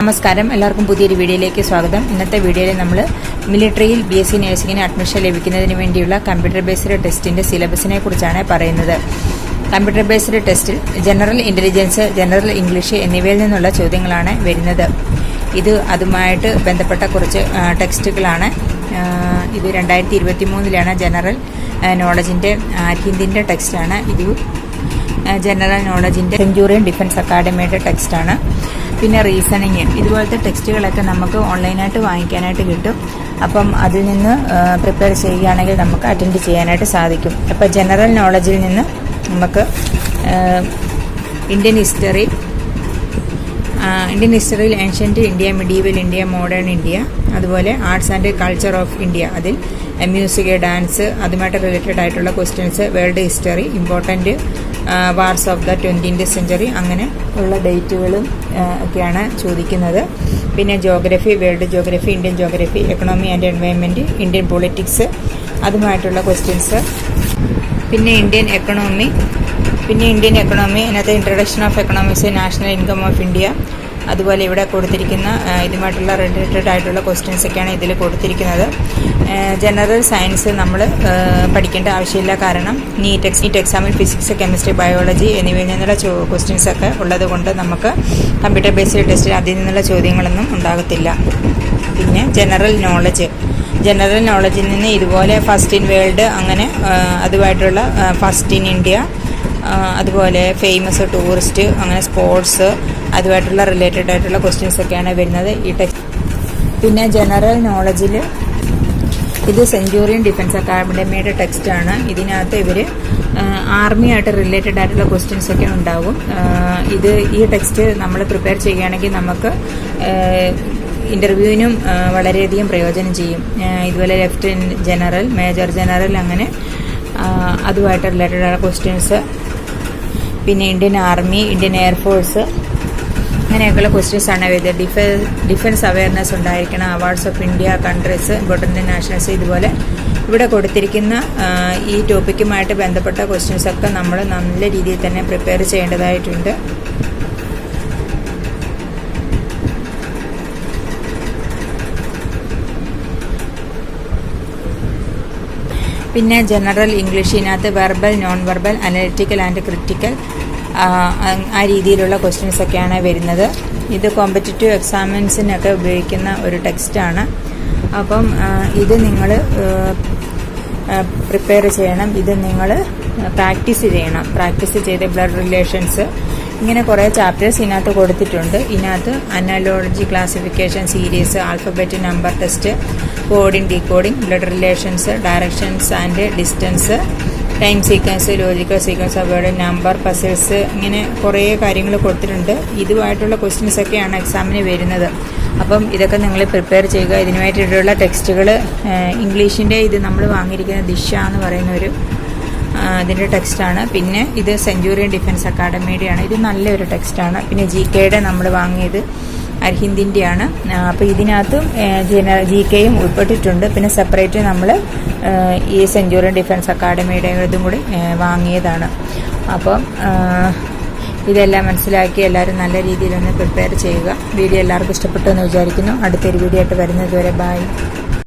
നമസ്കാരം, എല്ലാവർക്കും പുതിയൊരു വീഡിയോയിലേക്ക് സ്വാഗതം. ഇന്നത്തെ വീഡിയോയിൽ നമ്മൾ മിലിറ്ററിയിൽ BSc നഴ്സിംഗിന് അഡ്മിഷൻ ലഭിക്കുന്നതിന് വേണ്ടിയുള്ള കമ്പ്യൂട്ടർ ബേസ്ഡ് ടെസ്റ്റിന്റെ സിലബസിനെ കുറിച്ചാണ് പറയുന്നത്. കമ്പ്യൂട്ടർ ബേസ്ഡ് ടെസ്റ്റിൽ ജനറൽ ഇന്റലിജൻസ്, ജനറൽ ഇംഗ്ലീഷ് എന്നിവയിൽ നിന്നുള്ള ചോദ്യങ്ങളാണ് വരുന്നത്. ഇത് അതുമായിട്ട് ബന്ധപ്പെട്ട കുറച്ച് ടെക്സ്റ്റുകളാണ്. ഇത് 2023 ജനറൽ നോളജിന്റെ ഹിന്ദിന്റെ ടെക്സ്റ്റാണ്. ഇത് ജനറൽ നോളജിന്റെ സെഞ്ചൂറിയൻ ഡിഫൻസ് അക്കാഡമിയുടെ ടെക്സ്റ്റാണ്. പിന്നെ റീസണിങ്, ഇതുപോലത്തെ ടെക്സ്റ്റുകളൊക്കെ നമുക്ക് ഓൺലൈനായിട്ട് വാങ്ങിക്കാനായിട്ട് കിട്ടും. അപ്പം അതിൽ നിന്ന് പ്രിപ്പയർ ചെയ്യുകയാണെങ്കിൽ നമുക്ക് അറ്റൻഡ് ചെയ്യാനായിട്ട് സാധിക്കും. അപ്പോൾ ജനറൽ നോളജിൽ നിന്ന് നമുക്ക് ഇന്ത്യൻ ഹിസ്റ്ററിയിൽ ancient India, medieval India, modern India, അതുപോലെ arts and culture of India, അതിൽ മ്യൂസിക്, ഡാൻസ്, അതുമായിട്ട് റിലേറ്റഡ് ആയിട്ടുള്ള questions, world history, important wars of the 20th century, അങ്ങനെ ഉള്ള ഡേറ്റുകളും ഒക്കെയാണ് ചോദിക്കുന്നത്. പിന്നെ geography, world geography, Indian geography, economy and environment, Indian politics, അതുമായിട്ടുള്ള ക്വസ്റ്റ്യൻസ്. പിന്നെ ഇന്ത്യൻ എക്കണോമി, അതിനകത്ത് introduction of economics, national income of India, അതുപോലെ ഇവിടെ കൊടുത്തിരിക്കുന്ന ഇതുമായിട്ടുള്ള റിലേറ്റഡ് ആയിട്ടുള്ള ക്വസ്റ്റ്യൻസ് ഒക്കെയാണ് ഇതിൽ കൊടുത്തിരിക്കുന്നത്. ജനറൽ സയൻസ് നമ്മൾ പഠിക്കേണ്ട ആവശ്യമില്ല, കാരണം നീറ്റ് എക്സാമിൽ ഫിസിക്സ്, കെമിസ്ട്രി, ബയോളജി എന്നിവയിൽ നിന്നുള്ള ക്വസ്റ്റ്യൻസ് ഒക്കെ ഉള്ളത് കൊണ്ട് നമുക്ക് കമ്പ്യൂട്ടർ ബേസ്ഡ് ടെസ്റ്റിൽ അതിൽ നിന്നുള്ള ചോദ്യങ്ങളൊന്നും ഉണ്ടാകത്തില്ല. പിന്നെ ജനറൽ നോളജിൽ നിന്ന് ഇതുപോലെ ഫസ്റ്റ് ഇൻ വേൾഡ്, അങ്ങനെ അതുമായിട്ടുള്ള ഫസ്റ്റ് ഇൻ ഇന്ത്യ, അതുപോലെ ഫേമസ് ടൂറിസ്റ്റ്, അങ്ങനെ സ്പോർട്സ്, അതുമായിട്ടുള്ള റിലേറ്റഡ് ആയിട്ടുള്ള ക്വസ്റ്റ്യൻസ് ഒക്കെയാണ് വരുന്നത് ഈ ടെക്സ്റ്റ്. പിന്നെ ജനറൽ നോളജിൽ ഇത് സെഞ്ചൂറിയൻ ഡിഫൻസ് അക്കാഡമിയുടെ ടെക്സ്റ്റാണ്. ഇതിനകത്ത് ഇവർ ആർമിയായിട്ട് റിലേറ്റഡ് ആയിട്ടുള്ള ക്വസ്റ്റ്യൻസ് ഒക്കെ ഉണ്ടാകും. ഈ ടെക്സ്റ്റ് നമ്മൾ പ്രിപ്പയർ ചെയ്യുകയാണെങ്കിൽ നമുക്ക് ഇന്റർവ്യൂവിനും വളരെയധികം പ്രയോജനം ചെയ്യും. ഇതുപോലെ ലെഫ്റ്റനന്റ് ജനറൽ, മേജർ ജനറൽ, അങ്ങനെ അതുമായിട്ട് റിലേറ്റഡ് ആയിട്ടുള്ള ക്വസ്റ്റ്യൻസ്. പിന്നെ ഇന്ത്യൻ ആർമി, ഇന്ത്യൻ എയർഫോഴ്സ്, അങ്ങനെയൊക്കെയുള്ള ക്വസ്റ്റ്യൻസ് ആണ് വരുന്നത്. ഡിഫൻസ് അവയർനെസ് ഉണ്ടായിരിക്കണം, awards of India, countries, important Nationals, ഇതുപോലെ ഇവിടെ കൊടുത്തിരിക്കുന്ന ഈ ടോപ്പിക്കുമായിട്ട് ബന്ധപ്പെട്ട ക്വസ്റ്റ്യൻസ് ഒക്കെ നമ്മൾ നല്ല രീതിയിൽ തന്നെ പ്രിപ്പയർ ചെയ്യേണ്ടതായിട്ടുണ്ട്. പിന്നെ ജനറൽ ഇംഗ്ലീഷിനകത്ത് verbal, non verbal, analytical and critical, ആ രീതിയിലുള്ള ക്വസ്റ്റ്യൻസ് ഒക്കെയാണ് വരുന്നത്. ഇത് കോമ്പറ്റിറ്റീവ് എക്സാമിൻസിനൊക്കെ ഉപയോഗിക്കുന്ന ഒരു ടെക്സ്റ്റാണ്. അപ്പം ഇത് നിങ്ങൾ പ്രിപ്പയർ ചെയ്യണം. ഇത് നിങ്ങൾ പ്രാക്ടീസ് ചെയ്ത് ബ്ലഡ് റിലേഷൻസ്, ഇങ്ങനെ കുറേ ചാപ്റ്റേഴ്സ് ഇതിനകത്ത് കൊടുത്തിട്ടുണ്ട്. ഇതിനകത്ത് analogy, classification, series, alphabet, number test, coding, decoding, blood relations, directions and distance, time sequence, logical sequence of word, number, puzzles, ഇങ്ങനെ കുറേ കാര്യങ്ങൾ കൊടുത്തിട്ടുണ്ട്. ഇതുമായിട്ടുള്ള ക്വസ്റ്റ്യൻസ് ഒക്കെയാണ് എക്സാമിന് വരുന്നത്. അപ്പം ഇതൊക്കെ നിങ്ങൾ പ്രിപ്പയർ ചെയ്യുക. ഇതിനുമായിട്ടുള്ള ടെക്സ്റ്റുകൾ ഇംഗ്ലീഷിൻ്റെ ഇത് നമ്മൾ വാങ്ങിയിരിക്കുന്ന ദിശ എന്ന് പറയുന്ന ഇതിൻ്റെ ടെക്സ്റ്റാണ്. പിന്നെ ഇത് സെഞ്ചൂറിയൻ ഡിഫൻസ് അക്കാഡമിയുടെയാണ്. ഇത് നല്ലൊരു ടെക്സ്റ്റാണ്. പിന്നെ GKയുടെ നമ്മൾ വാങ്ങിയത് ഹിന്ദിൻ്റെയാണ്. അപ്പോൾ ഇതിനകത്തും GKയും ഉൾപ്പെട്ടിട്ടുണ്ട്. പിന്നെ സെപ്പറേറ്റ് നമ്മൾ ഈ സെഞ്ചൂറിയൻ ഡിഫൻസ് അക്കാഡമിയുടെ ഇതും കൂടി വാങ്ങിയതാണ്. അപ്പം ഇതെല്ലാം മനസ്സിലാക്കി എല്ലാവരും നല്ല രീതിയിലൊന്ന് പ്രിപ്പയർ ചെയ്യുക. വീഡിയോ എല്ലാവർക്കും ഇഷ്ടപ്പെട്ടു എന്ന് വിചാരിക്കുന്നു. അടുത്തൊരു വീഡിയോ ആയിട്ട് വരുന്നത് വരെ ബൈ.